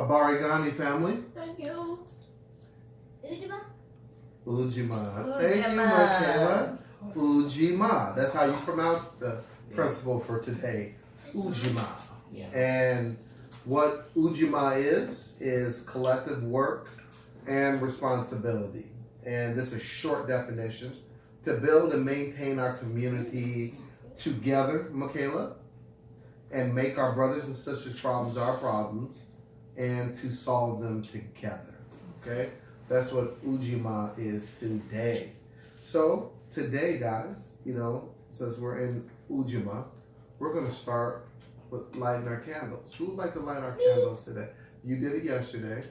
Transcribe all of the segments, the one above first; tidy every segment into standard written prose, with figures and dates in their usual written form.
Barigani family. Thank you. Ujima. Ujima. Thank you, Michaela. Ujima. That's how you pronounce the principle for today. Ujima. Yeah. And what Ujima is collective work and responsibility. And this is a short definition. To build and maintain our community together, Michaela, and make our brothers and sisters' problems our problems, and to solve them together. Okay? That's what Ujima is today. So, today, guys, since we're in Ujima, we're going to start with lighting our candles. Who would like to light our candles today? You did it yesterday,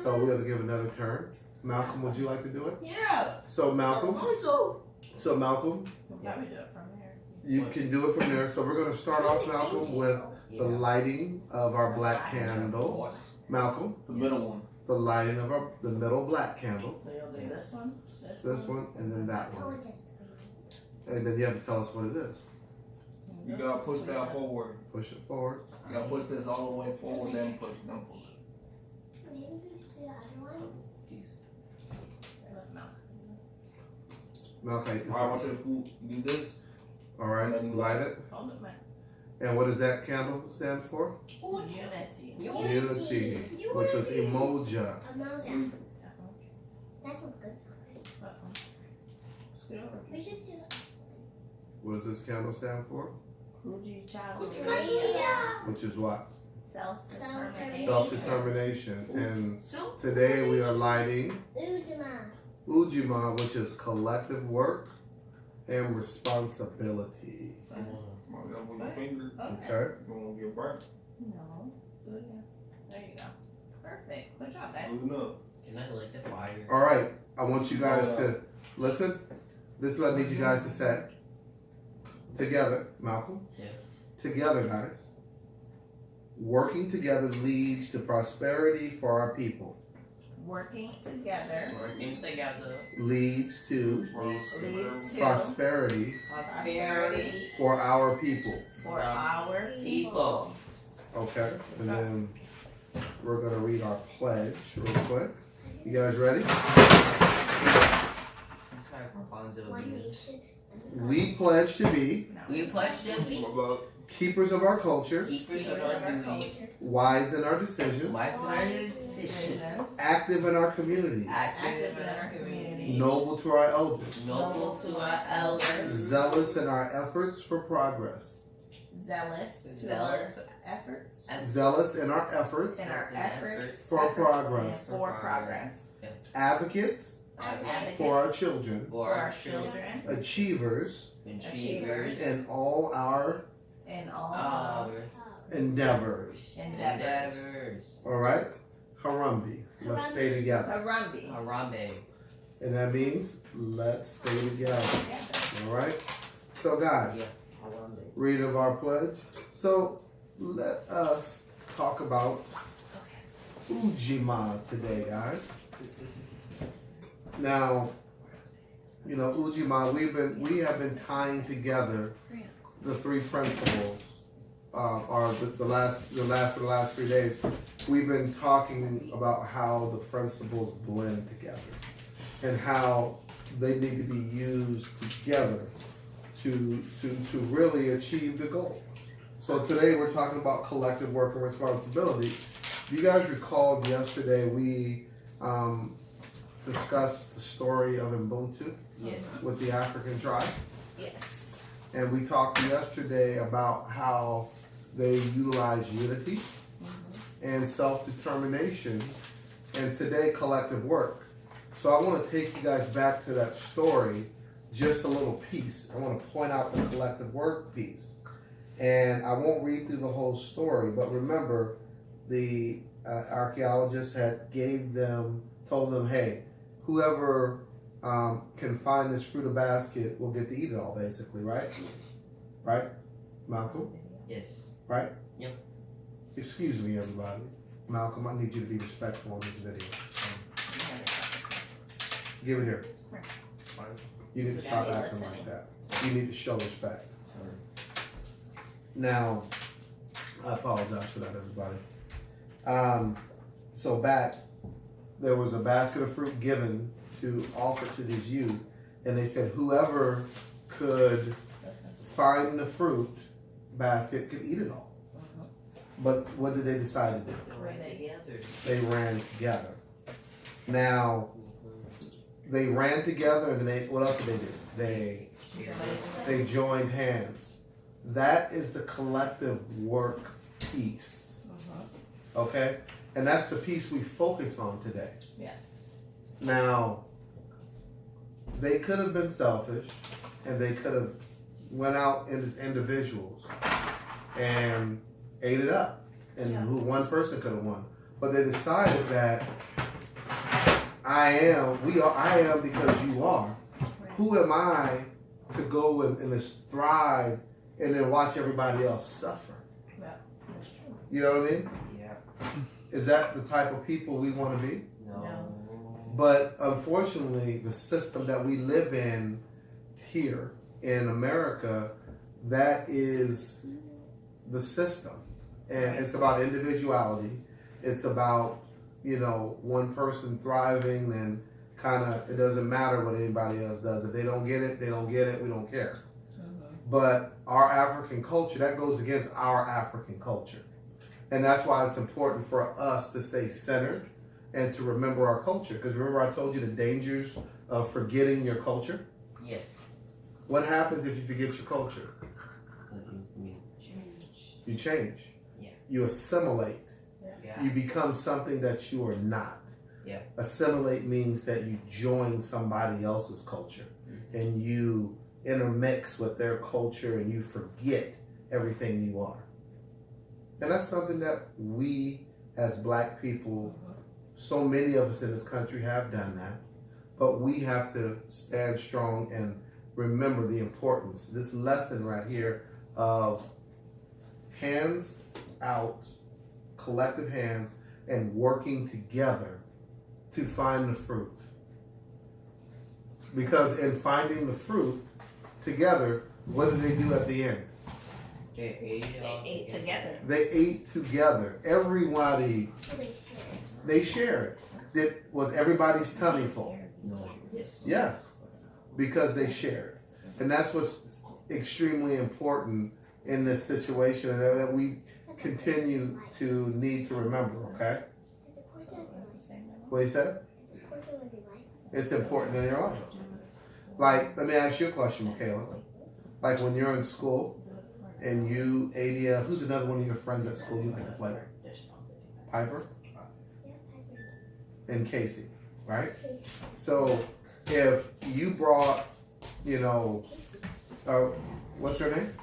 so we have to give another turn. Malcolm, would you like to do it? Yeah. So, Malcolm, I'm going to. Yeah, we do it from there. you can do it from there. So, we're going to start off, Malcolm, with the lighting of our black candle. Malcolm, The middle one. the lighting of the middle black candle. So you'll do this one, This one, and then that one. And then you have to tell us what it is. You gotta push that forward. Push it forward. You gotta push this all the way forward, then push. Then push. Okay. Alright, watch this. You do this. All right, light it. Hold it, man. And what does that candle stand for? Unity. Unity, which is emoja. That sounds good. Scoot over. We should do What does this candle stand for? Kuji child. Which is what? Self-determination. Self-determination. And So, today we are lighting Ujima. Ujima, which is collective work and responsibility. Come on, you with your finger. Okay. You won't get burnt. No. Good, yeah. There you go. Perfect. Good job, guys. Good enough. Can I light the fire? All right. I want you guys to listen. This is what I need you guys to say. Together, Malcolm. Yeah. Together, guys. Working together leads to prosperity for our people. Working together Working together Leads to leads to prosperity prosperity for our people. for our people. people. Okay? And then we're going to read our pledge real quick. You guys ready? Sorry for Kwanzaa One obedience. nation. We pledge to be We pledge to be What about keepers of our culture, keepers Leaders of our duty, culture. wise in our decisions, wise in our decisions, Decisions. active in our community, active in our community, noble to our elders, noble to our elders, zealous in our efforts for progress, Zealous to zealous our efforts. zealous in our efforts, In our efforts For progress. For progress. advocates Advocates for our children, for our children, achievers achievers, in all our in all our endeavors. endeavors. endeavors. All right? Harambe. Let's stay together. Harambe. Harambe. And that means let's stay together. Together. All right? So, guys, Yeah. Harambe. read of our pledge. So, let us talk about Ujima today, guys. Now, Ujima, we have been tying together the three principles, or the last 3 days. We've been talking about how the principles blend together and how they need to be used together to really achieve the goal. So today we're talking about collective work and responsibility. Do you guys recall yesterday we discussed the story of Ubuntu Yes. with the African tribe? Yes. And we talked yesterday about how they utilize unity and self-determination, and today collective work. So I want to take you guys back to that story, just a little piece. I want to point out the collective work piece. And I won't read through the whole story, but remember, the archaeologists told them, hey, whoever can find this fruit basket will get to eat it all, basically, right? Right, Malcolm? Yes. Right? Yep. Excuse me, everybody. Malcolm, I need you to be respectful in this video. Give it here. You need to stop Gotta be acting like listening. that. You need to show respect. Now, I apologize for that, everybody. So back, there was a basket of fruit given to offer to these youth, and they said whoever could Listen. find the fruit basket could eat it all. But what did they decide to do? They were together. They ran together. Now, they ran together, and then what else did they do? They joined hands. That is the collective work piece. Okay? And that's the piece we focus on today. Yes. Now, they could have been selfish, and they could have went out as individuals and ate it up, and Yeah. who one person could have won. But they decided that I am because you are. Who am I to go and just thrive and then watch everybody else suffer? Yeah, that's true. You know what I mean? Yeah. Is that the type of people we want to be? No. But unfortunately, the system that we live in here in America, that is the system. And it's about individuality. It's about, one person thriving, and kind of, it doesn't matter what anybody else does. If they don't get it, they don't get it. We don't care. But our African culture, that goes against our African culture. And that's why it's important for us to stay centered and to remember our culture. Because remember I told you the dangers of forgetting your culture? Yes. What happens if you forget your culture? Change. You change. Yeah. You assimilate. Yeah. You become something that you are not. Yeah. Assimilate means that you join somebody else's culture and you intermix with their culture and you forget everything you are. And that's something that we as black people, so many of us in this country have done that. But we have to stand strong and remember the importance. This lesson right here of hands out, collective hands, and working together to find the fruit. Because in finding the fruit together, what did they do at the end? They ate together. They ate together. Everybody, they shared. Was everybody's tummy full? No. Yes. Yes, because they shared. And that's what's extremely important in this situation, and that we continue to need to remember, okay? What you said? It's important in your life. Like, let me ask you a question, Michaela. Like when you're in school and you, Adia, who's another one of your friends at school you like to play? Piper? And Casey, right? So if you brought, what's her name?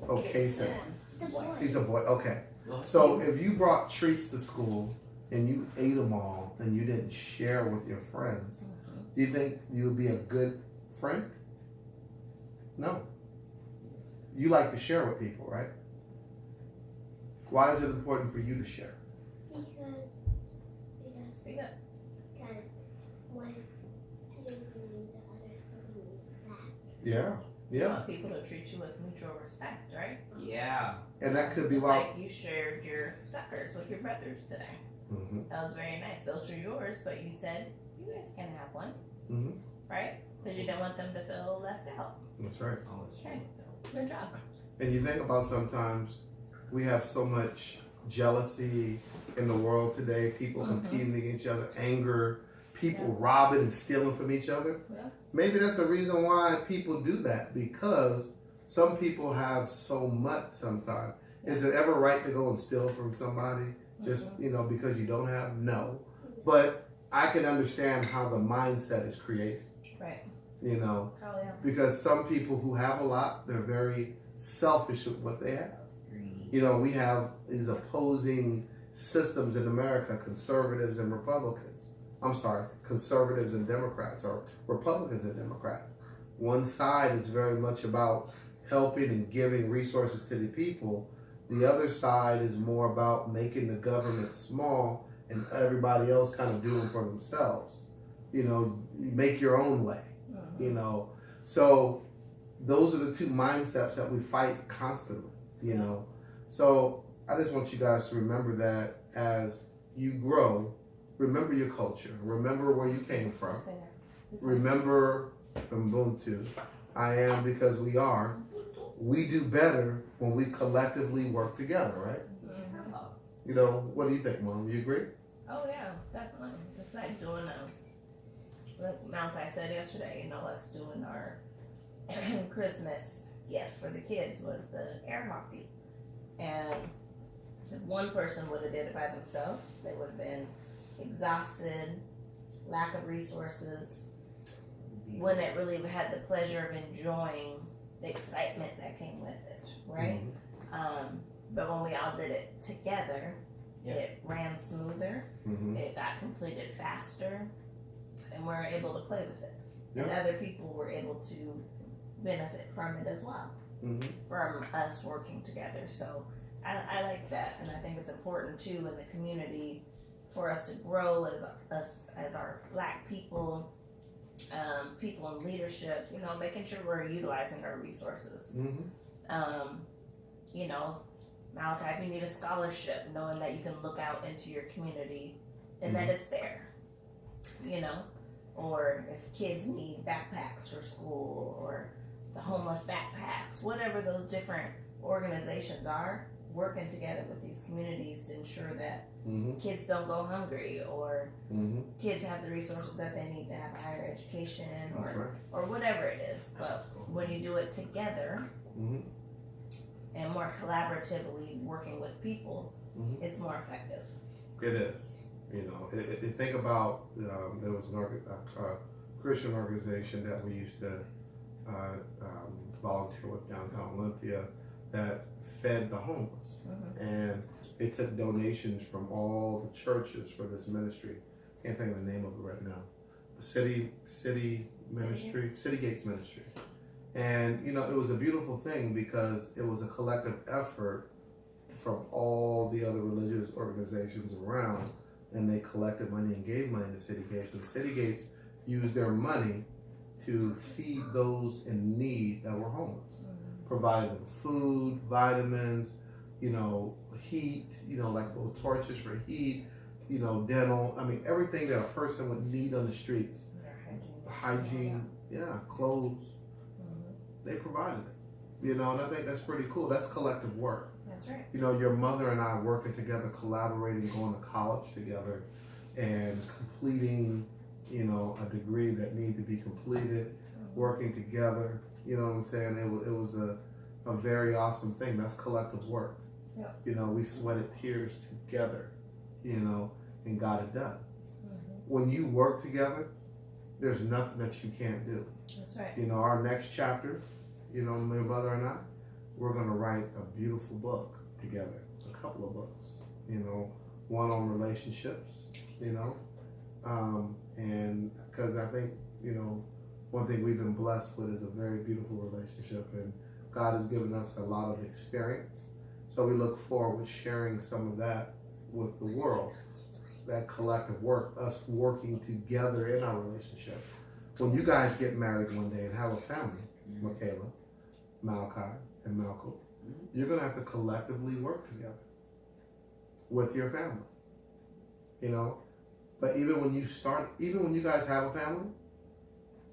Oh, Casey. He's a boy, okay. So if you brought treats to school and you ate them all and you didn't share with your friends, do you think you would be a good friend? No. You like to share with people, right? Why is it important for you to share? Speak up. Yeah, You yeah. want people to treat you with mutual respect, right? Yeah. And that could be Just why. like you shared your suckers with your brothers today. Mhm. That was very nice. Those were yours, but you said you guys can have one, Mhm. right? Because you didn't want them to feel left out. That's right. Okay, good job. And you think about sometimes we have so much jealousy in the world today, people competing against each other, anger, people robbing and stealing from each other. Yeah. Maybe that's the reason why people do that, because some people have so much sometimes. Is it ever right to go and steal from somebody just, because you don't have? No. But I can understand how the mindset is created. Right. Oh, yeah. Because some people who have a lot, they're very selfish with what they have. We have these opposing systems in America, conservatives and Republicans. I'm sorry, conservatives and Democrats, or Republicans and Democrats. One side is very much about helping and giving resources to the people. The other side is more about making the government small and everybody else kind of doing for themselves. Make your own way. So those are the two mindsets that we fight constantly. So I just want you guys to remember that as you grow, remember your culture, remember where you came from, Just there. Just remember Ubuntu. I am because we are. We do better when we collectively work together, right? Mhm. You know, what do you think, Mom? You agree? Oh yeah, definitely. It's like doing like Malachi said yesterday, you know, us doing our Christmas gift for the kids was the air hockey. And if one person would have did it by themselves, they would have been exhausted, lack of resources, wouldn't have really had the pleasure of enjoying the excitement that came with it, right? But when we all did it together, it ran smoother, Mm-hmm. it got completed faster, and we were able to play with it. And Yeah. other people were able to benefit from it as well, Mm-hmm. from us working together. So I like that, and I think it's important too in the community for us to grow as us as our Black people, people in leadership. You know, making sure we're utilizing our resources. Mm-hmm. You know, Malachi, if you need a scholarship, knowing that you can look out into your community and that it's there. You know, or if kids need backpacks for school or the homeless backpacks, whatever those different organizations are, working together with these communities to ensure that Mm-hmm. kids don't go hungry or Mm-hmm. kids have the resources that they need to have a higher education That's right. or whatever it is. But when you do it together Mm-hmm. and more collaboratively working with people, Mhm. it's more effective. It is. You know, think about there was a Christian organization that we used to volunteer with downtown Olympia that fed the homeless, and they took donations from all the churches for this ministry. Can't think of the name of it right now. City Ministry, City Gates Ministry, and you know it was a beautiful thing because it was a collective effort from all the other religious organizations around, and they collected money and gave money to City Gates, and City Gates used their money to feed those in need that were homeless, provided them food, vitamins, you know, heat, you know, like little torches for heat, you know, dental. I mean, everything that a person would need on the streets, hygiene, clothes, they provided it. You know, and I think that's pretty cool. That's collective work. That's right. You know, your mother and I working together, collaborating, going to college together, and completing, you know, a degree that needed to be completed, working together. You know what I'm saying? It was a very awesome thing. That's collective work. Yeah. You know, we sweated tears together, you know, and got it done. When you work together, there's nothing that you can't do. That's right. You know, our next chapter, you know, my mother and I, we're going to write a beautiful book together, a couple of books, you know, one on relationships, you know, and because I think, you know, one thing we've been blessed with is a very beautiful relationship, and God has given us a lot of experience. So we look forward to sharing some of that with the world, that collective work, us working together in our relationship. When you guys get married one day and have a family, Michaela, Malachi, and Malcolm, you're going to have to collectively work together with your family, you know. But even when you guys have a family,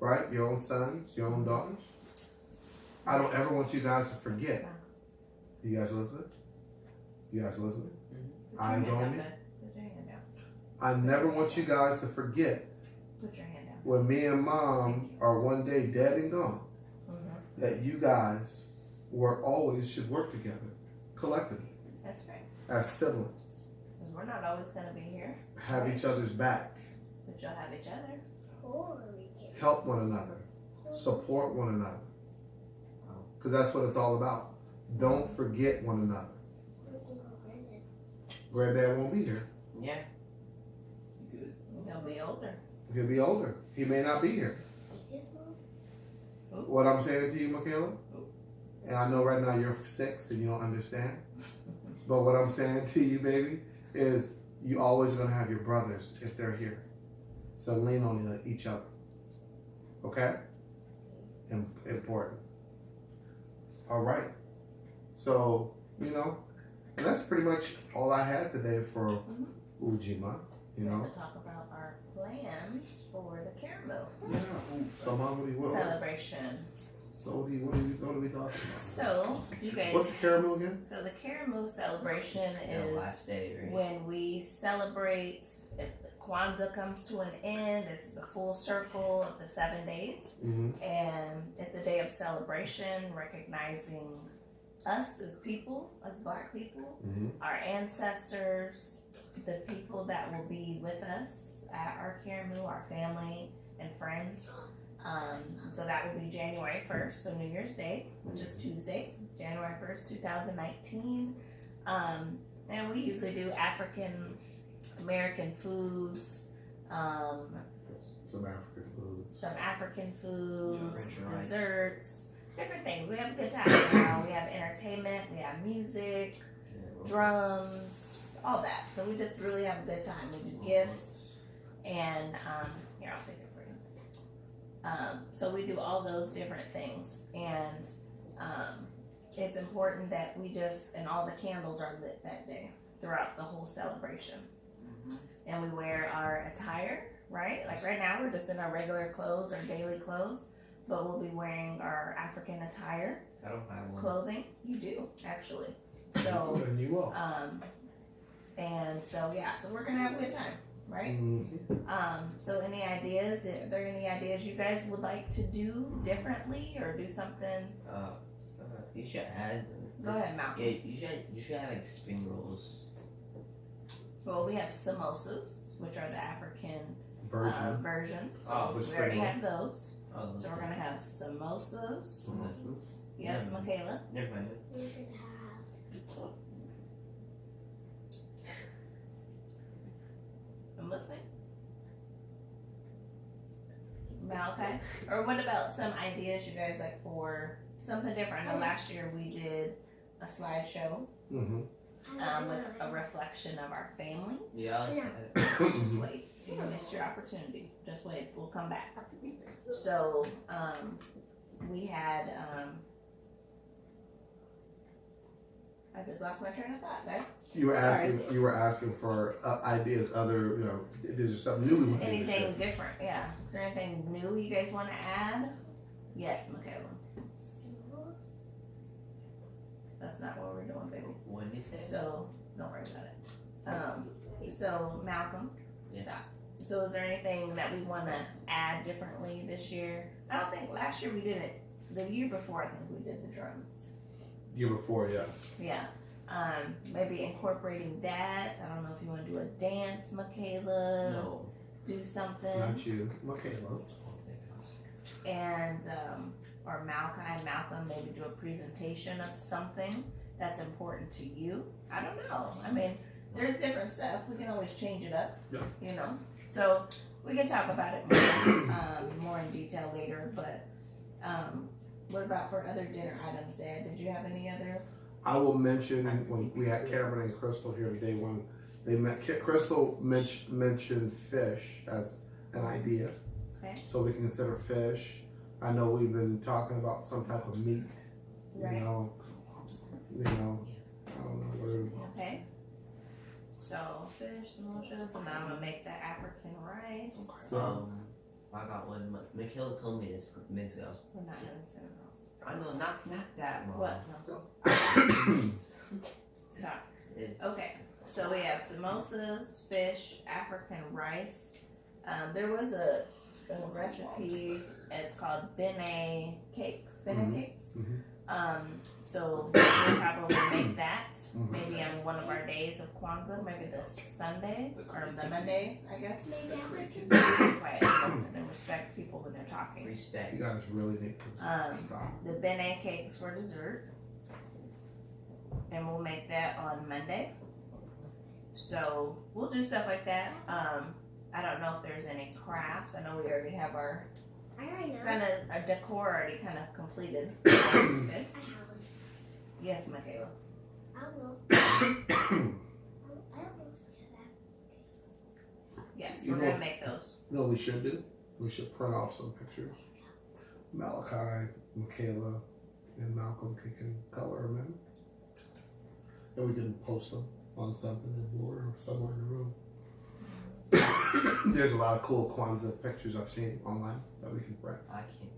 right, your own sons, your own daughters, I don't ever want you guys to forget. You guys listening? You guys listening? Eyes on me? Put your hand down. I never want you guys to forget Put your hand down. when me and Mom are one day dead and gone, that you guys should work together collectively That's right. as siblings. Because we're not always going to be here, Have each other's back, but you'll have each other. help one another, support one another, because that's what it's all about. Don't forget one another. Granddad won't be here. Yeah. He'll be older. He'll be older. He may not be here. What I'm saying to you, Michaela, and I know right now you're 6 and you don't understand, but what I'm saying to you, baby, is you always gonna have your brothers if they're here. So lean on each other. Okay? Important. All right. So, you know, And that's pretty much all I had today for Ujima. You We know. have to talk about our plans for the Karamu Yeah. So, Mom, what do you celebration. So, what are we talking about? So, you guys. What's the caramel again? So the Karamu celebration The is last day, right? when we celebrate. If Kwanzaa comes to an end, it's the full circle of the 7 days, Mm-hmm. and it's a day of celebration, recognizing us as people, as Black people, Mm-hmm. our ancestors, the people that will be with us at our Karamu, our family and friends. So that will be January 1st, so New Year's Day, which is Tuesday, January 1st, 2019. And we usually do African American foods, Some African food. some African foods, French fries. desserts, different things. We have a good time. We have entertainment, we have music, drums, all that. So we just really have a good time. We do gifts, and here, I'll take it for you. So we do all those different things, and it's important that we just, and all the candles are lit that day throughout the whole celebration. And we wear our attire, right? Like right now, we're just in our regular clothes, our daily clothes, but we'll be wearing our African attire, I don't have one. clothing. You do, actually. So, And you will. and so yeah, so we're gonna have a good time, right? Mm-hmm. So any ideas? Are there any ideas you guys would like to do differently or do something? You should add. Go ahead, Malcolm. Yeah, you should add like spring rolls. Well, we have samosas, which are the African Version. version. Oh, with We already spring have those. Oh, So we're gonna have samosas. Samosas. Yes, Yeah. Michaela. Never mind. We should have. I'm listening. Malachi? Or what about some ideas you guys like for something different? I know last year we did a slideshow Mm-hmm. with a reflection of our family. Yeah. Just wait. You missed your opportunity. Just wait. We'll come back. So, we had, I just lost my train of thought, guys. You were Sorry. asking. You were asking for ideas. Other, is there something new we want to do this year? Anything different? Yeah. Is there anything new you guys want to add? Yes, Michaela. That's not what we're doing, baby. What did you say? So don't worry about it. So Malcolm, Yeah. stop. So is there anything that we want to add differently this year? I don't think last year we did it. The year before, I think we did the drums. Year before, yes. Yeah. Maybe incorporating that. I don't know if you want to do a dance, Michaela. No. Do something. Not you, Michaela. And or Malcolm, maybe do a presentation of something that's important to you. I don't know. I mean, there's different stuff. We can always change it up. Yeah. You know. So we can talk about it more in detail later. But what about for other dinner items, Dad? Did you have any other? I will mention when we had Cameron and Crystal here today, when they met, Crystal mentioned fish as an idea. Okay. So we can consider fish. I know we've been talking about some type of meat. Right. You know, I don't know what. Okay. So fish, samosas, and then I'm gonna make the African rice. I got one. Michaela told me this minutes ago. We're not doing cinnamon I know, not that, Mom. What? No. Stop. It's, Okay, so we have samosas, fish, African rice. There was a recipe. It's called bene cakes. Bene cakes. So we'll probably make that maybe on one of our days of Kwanzaa, maybe the Sunday or the Monday, I guess. Maybe African. Be quiet and listen and respect people when they're talking. respect. You guys really need to stop. The bene cakes for dessert, and we'll make that on Monday. So we'll do stuff like that. I don't know if there's any crafts. I know we already have our I already know. kind of our decor already kind of completed. That's good. I have one. Yes, Michaela. I will. I don't know if we have that. Yes, You we're know- gonna make those. You know what we should do? We should print off some pictures. Malachi, Michaela, and Malcolm can color them in. and we can post them on something in the board or somewhere in the room. There's a lot of cool Kwanzaa pictures I've seen online that we can print. I can't.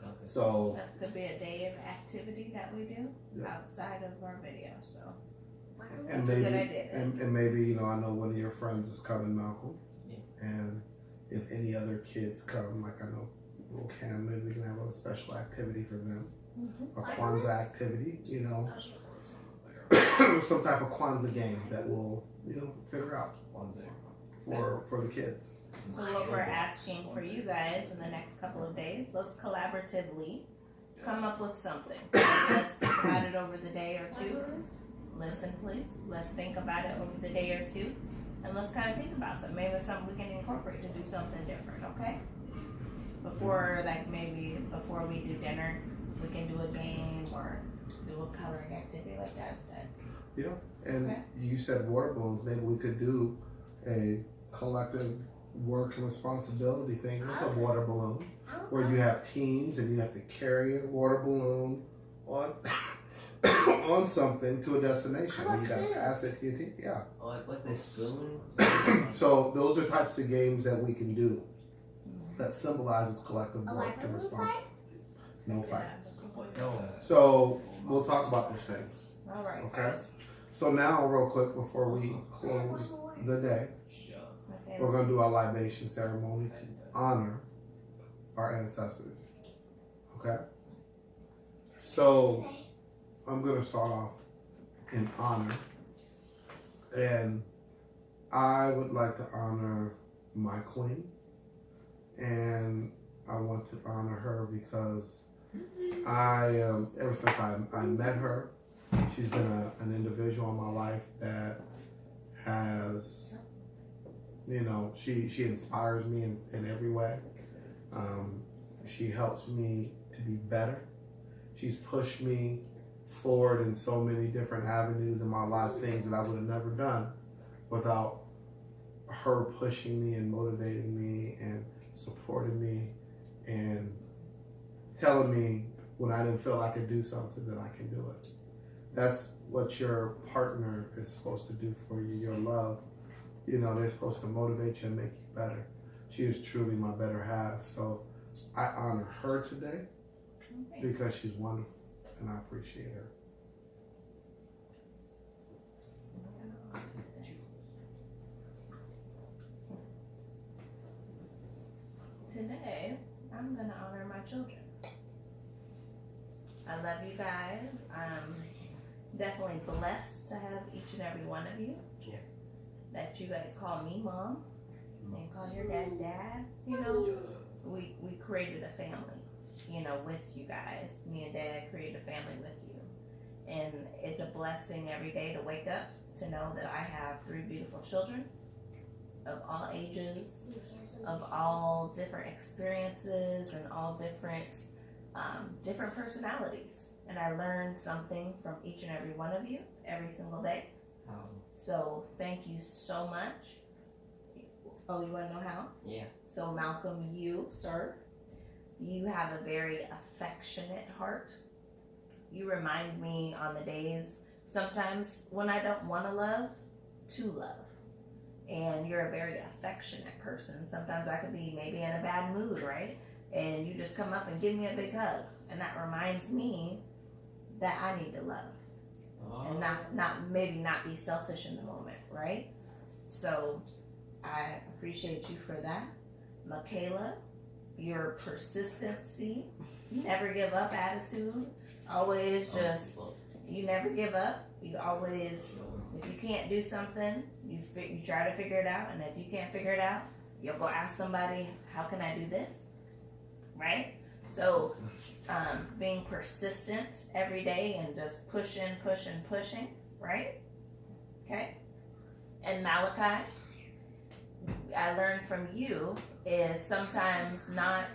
Okay. So That could be a day of activity that we do Yeah. outside of our video. So and that's a maybe good idea. and maybe I know one of your friends is coming, Malcolm. Yeah. And if any other kids come, like I know little Cam, maybe we can have a special activity for them, a Kwanzaa activity. Some type of Kwanzaa game that we'll figure out for the kids. So what we're asking for you guys in the next couple of days, let's collaboratively come up with something. Let's think about it over the day or two. Listen, please. Let's think about it over the day or two. And let's kind of think about something. Maybe it's something we can incorporate to do something different, okay? Before we do dinner, we can do a game or do a coloring activity like Dad said. Yeah, and Okay. you said water balloons. Maybe we could do a collective work and responsibility thing with a water balloon, where you have teams and you have to carry a water balloon on on something to a destination. And you got to pass it to your team. Yeah. Oh, like the spoon. So those are types of games that we can do that symbolizes collective work and responsibility. No fights. No. So we'll talk about those things. All right, Okay. guys. So now, real quick, before we close the day, Okay. we're going to do our libation ceremony to honor our ancestors. Okay? So I'm going to start off in honor. And I would like to honor my queen. And I want to honor her because ever since I met her, she's been an individual in my life that has, she inspires me in every way. She helps me to be better. She's pushed me forward in so many different avenues in my life, things that I would have never done without her pushing me and motivating me and supporting me and telling me when I didn't feel I could do something that I can do it. That's what your partner is supposed to do for you, your love. They're supposed to motivate you and make you better. She is truly my better half. So I honor her today because she's wonderful and I appreciate her. Today, I'm going to honor my children. I love you guys. I'm definitely blessed to have each and every one of you. Yeah. That you guys call me mom and call your dad dad. We created a family, with you guys. Me and Dad created a family with you. And it's a blessing every day to wake up to know that I have 3 beautiful children of all ages, of all different experiences and all different personalities. And I learned something from each and every one of you every single day. So thank you so much. Oh, you want to know how? Yeah. So Malcolm, you, sir, you have a very affectionate heart. You remind me on the days sometimes when I don't want to love, to love. And you're a very affectionate person. Sometimes I could be maybe in a bad mood, right? And you just come up and give me a big hug. And that reminds me that I need to love. And not be selfish in the moment, right? So I appreciate you for that. Michaela, your persistency, never give up attitude, always just, you never give up. You always, if you can't do something, you try to figure it out, and if you can't figure it out, you'll go ask somebody, how can I do this? Right? So being persistent every day and just pushing, right? Okay? And Malachi, I learned from you is sometimes not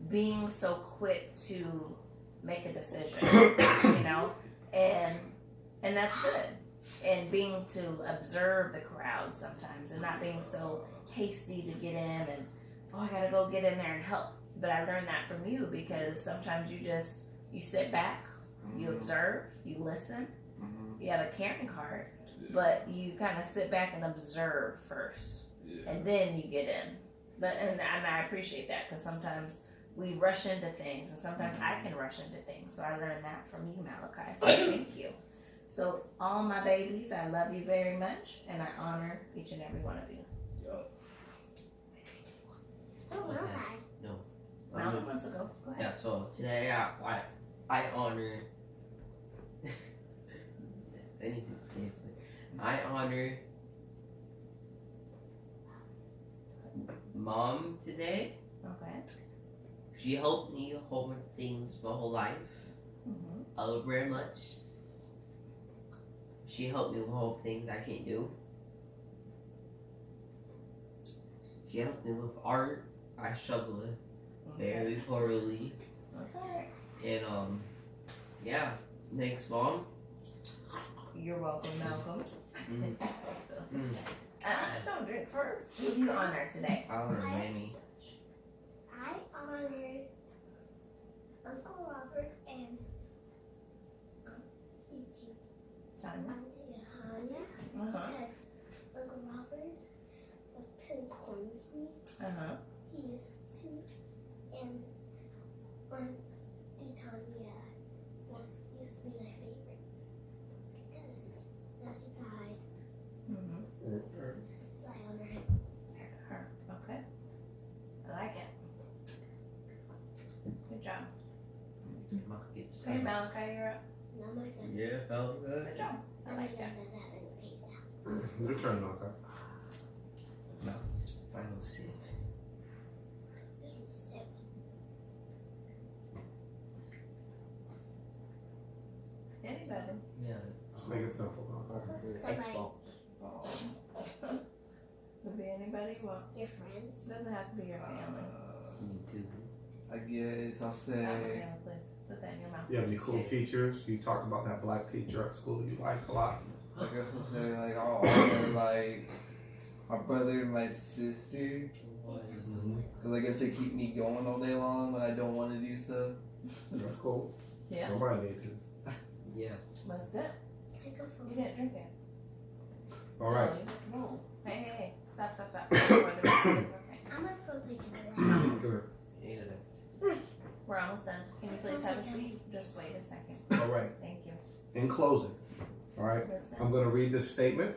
being so quick to make a decision, and that's good. And being to observe the crowd sometimes and not being so hasty to get in and, I gotta go get in there and help. But I learned that from you because sometimes you sit back, you observe, you listen, yeah, the caring card, but you kind of sit back and observe first, and then you get in. But and I appreciate that because sometimes we rush into things, and sometimes I can rush into things. So I learned that from you, Malachi. So thank you. So all my babies, I love you very much, and I honor each and every one of you. Oh, well, I. Malcolm wants to go. Go ahead. Yeah, so today I honor anything seriously. I honor Mom today. Okay. She helped me a whole bunch of things my whole life. Mm-hmm. I love her very much. She helped me with whole things I can't do. She helped me with art. I struggle very poorly. That's alright. And yeah. Thanks, Mom. You're welcome, Malcolm. Mm. Don't drink first. Who do you honor today? I honor Mammy. I honored Uncle Robert and Titi. Tanya. Auntie Hanya. Uh-huh. Because Uncle Robert was playing corn with me. Uh-huh. He used to. And Auntie Tanya used to be my favorite. Because now she died. Mm-hmm. So I honor him. Her. Okay. I like it. Good job. Okay, Malachi, you're up. Now my friend. Yeah, felt good. Good job. I like that. Doesn't have any face now. Your turn, Malcolm. No, final sip. This one's 7. Anybody? Yeah. Just make it simple, Malcolm. Somebody, Could be anybody. Well, your friends. it doesn't have to be your family. Me too. I guess I'll Not my say family, please. Put that in your mouth. You have any cool teachers? You talked about that black teacher at school you like a lot. I guess I'll say like I'll honor like my brother and my sister. Cause I guess they keep me going all day long when I don't want to do stuff. That's cool. Yeah. Nobody need to. Yeah. That's good. Take a You phone. didn't drink it. All right. No. Hey. Stop. Before the rest of it, okay. I'm gonna put like a Come here. We're almost done. Can you please have a seat? Just wait a second. All right. Thank you. In closing, all right, Listen. I'm going to read this statement.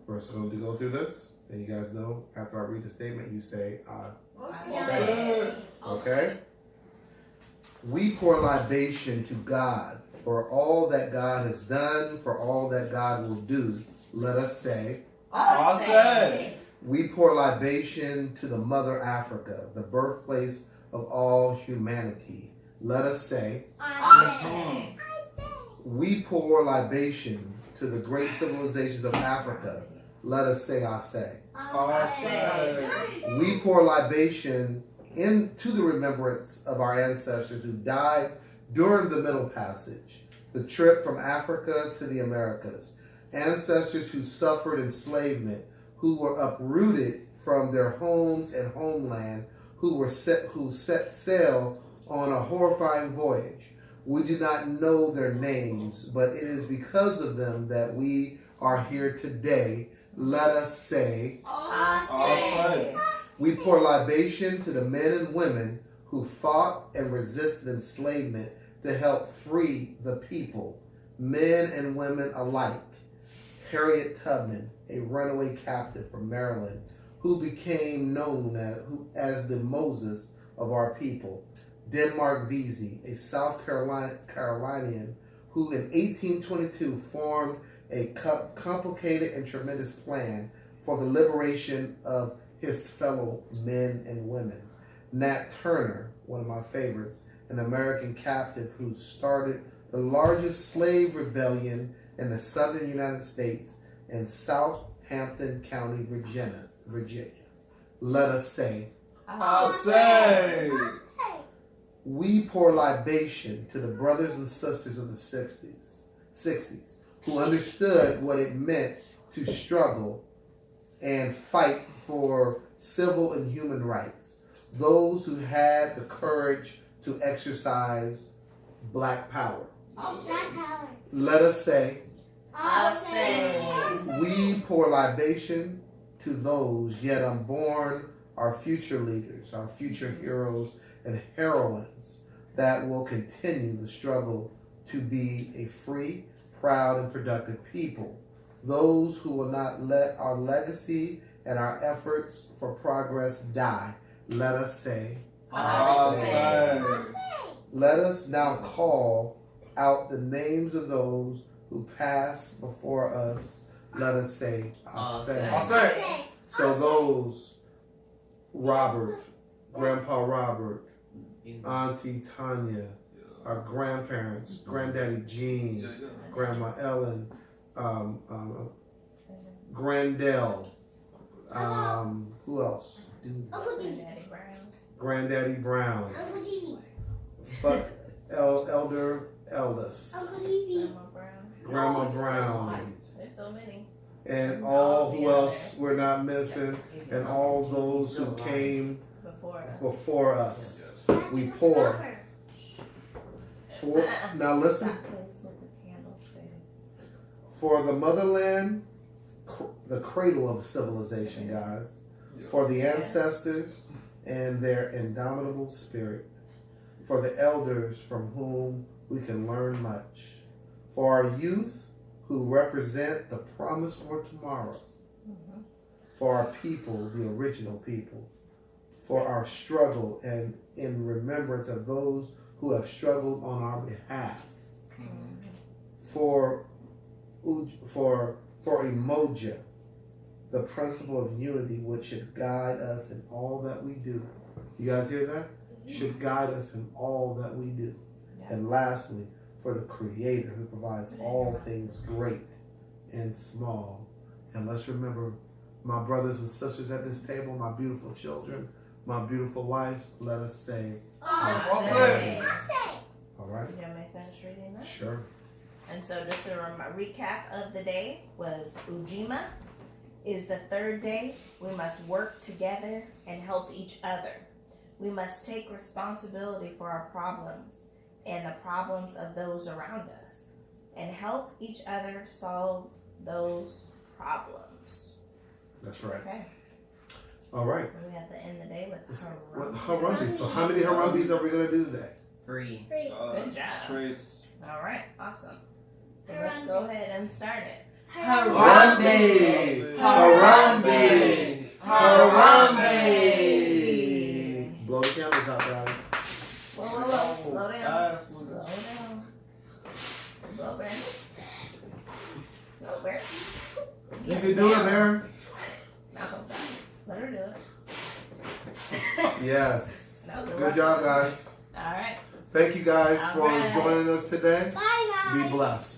First, I'm going to go through this. And you guys know, after I read the statement, you say, okay? We pour libation to God for all that God has done, for all that God will do. Let us say, I'll say. we pour libation to the Mother Africa, the birthplace of all humanity. Let us say, I we pour libation to the great civilizations of Africa. Let us say, I say. We pour libation into the remembrance of our ancestors who died during the Middle Passage, the trip from Africa to the Americas. Ancestors who suffered enslavement, who were uprooted from their homes and homeland, who set sail on a horrifying voyage. We do not know their names, but it is because of them that we are here today. Let us say, we pour libation to the men and women who fought and resisted enslavement to help free the people, men and women alike. Harriet Tubman, a runaway captive from Maryland, who became known as the Moses of our people. Denmark Vesey, a South Carolinian who in 1822 formed a complicated and tremendous plan for the liberation of his fellow men and women. Nat Turner, one of my favorites, an American captive who started the largest slave rebellion in the southern United States in Southampton County, Virginia. Let us say, I'll say. we pour libation to the brothers and sisters of the 60s who understood what it meant to struggle and fight for civil and human rights. Those who had the courage to exercise black power. Let us say, I'll say. We pour libation to those yet unborn, our future leaders, our future heroes and heroines that will continue the struggle to be a free, proud, and productive people. Those who will not let our legacy and our efforts for progress die. Let us say, I'll say. let us now call out the names of those who passed before us. Let us say, I say. I'll say. So those, Robert, Grandpa Robert, Auntie Tanya, our grandparents, Granddaddy Gene, Grandma Ellen, Grandel, who else? Uncle Jimmy. Daddy Brown. Granddaddy Brown, Uncle Jimmy. Elder Eldest, Uncle Jimmy. Grandma Brown. Grandma Brown, There's so many. and all who else we're not missing, and all those who came Before us. before us. We pour. Now listen. Stop place with the candles, baby. For the motherland, the cradle of civilization, guys. For the ancestors and their indomitable spirit. For the elders from whom we can learn much. For our youth who represent the promise for tomorrow. For our people, the original people. For our struggle and in remembrance of those who have struggled on our behalf. For Umoja, the principle of unity which should guide us in all that we do. You guys hear that? Should guide us in all that we do. And lastly, for the Creator who provides all things great and small. And let's remember, my brothers and sisters at this table, my beautiful children, my beautiful wives, let us say, I'll say. all right? Did y'all make finish reading that? Sure. And so just a recap of the day was Ujima is the third day. We must work together and help each other. We must take responsibility for our problems and the problems of those around us and help each other solve those problems. That's right. Okay. All right. And we have to end the day with What Harambe. Harambe? So how many Harambes are we going to do today? 3. Good job. Trace. All right. Awesome. So let's go ahead and start it. Harambe! Harambe! Harambe! Blow the candles out, guys. Whoa, whoa, whoa. Slow down. Fast. Slow down. Go, Bear. Go, Bear. You can do it, Aaron. Malcolm, stop. Let her do it. Yes. That was a Good rough job, one. guys. All right. Thank you guys All for right. joining us today. Bye, guys. Be blessed.